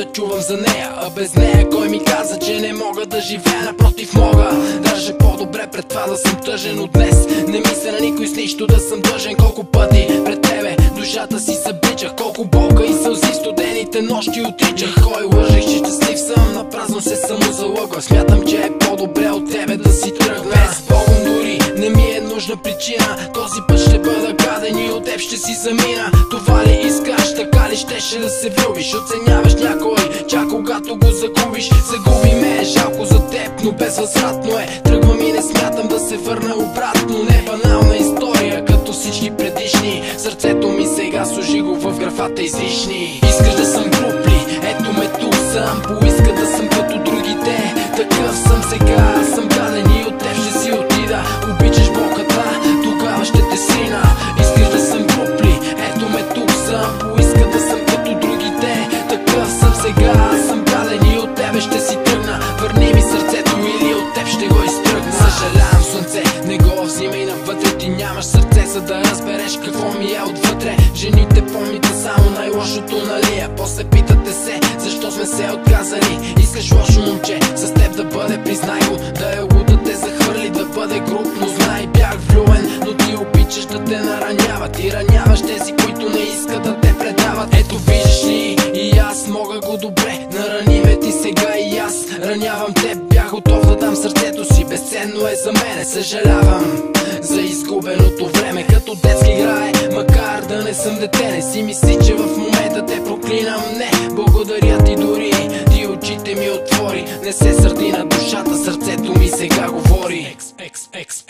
да чувам за нея, а без нея кой ми каза, че не мога да живея? Напротив, мога, даже по-добре пред това да съм тъжен. От днес не мисля на никой с нищо да съм дължен. Колко пъти пред тебе душата си събличах, колко болка и сълзи студените нощи отричах. Кой лъжих, че щастлив съм, напразно се самозалъгвах. Смятам, че е по-добре от тебе да си тръгна. Без Богом дори не ми е нужна причина, този път ще бъда гаден и от теб ще си замина. Това ли искаш, така ли щеше да се влюбиш? Оценяваш някой, чак когато го загубиш. Загуби ме, е жалко за теб, но безвъзвратно е. Тръгвам и не смятам да се върна обратно. Не банална история, като всички предишни. Сърцето ми сега служи го в графата излишни. Искаш да съм груб ли? Ето ме тук съм. Поиска да съм като другите, такъв съм сега. Аз съм гаден и от теб ще си отида. Обичаш болката, тогава ще те срина. Искаш да съм груб ли? Ето ме тук съм. Поиска да съм като другите, такъв съм сега. Аз съм гаден и от тебе ще си тръгна. Върни ми сърцето или от теб ще го изтръгна. Съжалявам, слънце, не го взимай навътре. Ти нямаш сърце, за да разбереш какво ми е отвътре. Жените помните само най-лошото, нали? А после питате се, защо сме се отказали. Искаш лошо момче, с теб да бъде, признай го. Да е луд да те захвърли, да бъде груб, но знай, бях влюбен. Но ти обичаш да те нараняват и раняваш тези, които не искат да те предават. Ето виждаш ли, и аз мога го добре. Нарани ме ти сега и аз ранявам теб. Бях готов да дам сърцето си, безценно е за мене. Съжалявам за изгубеното време, като детски играе, макар да не съм дете. Не си мисли, че в момента те проклинам. Не, благодаря ти дори, ти очите ми отвори. Не се сърди на душата, сърцето ми сега говори. Експрес.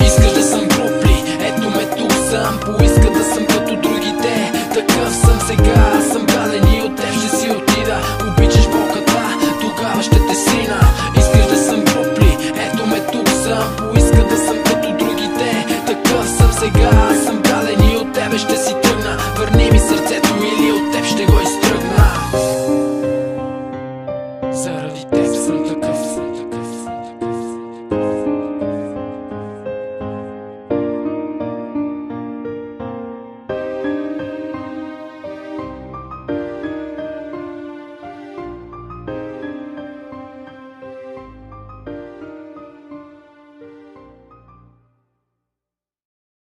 Искаш да съм груб ли? Ето ме тук съм. Поиска да съм като другите, такъв съм сега. Аз съм гаден и от теб ще си отида. Обичаш болката, тогава ще те срина. Искаш да съм груб ли? Ето ме тук съм. Поиска да съм като другите, такъв съм сега. Аз съм гаден и от тебе ще си тръгна. Върни ми сърцето или от теб ще го изтръгна. Заради теб съм така.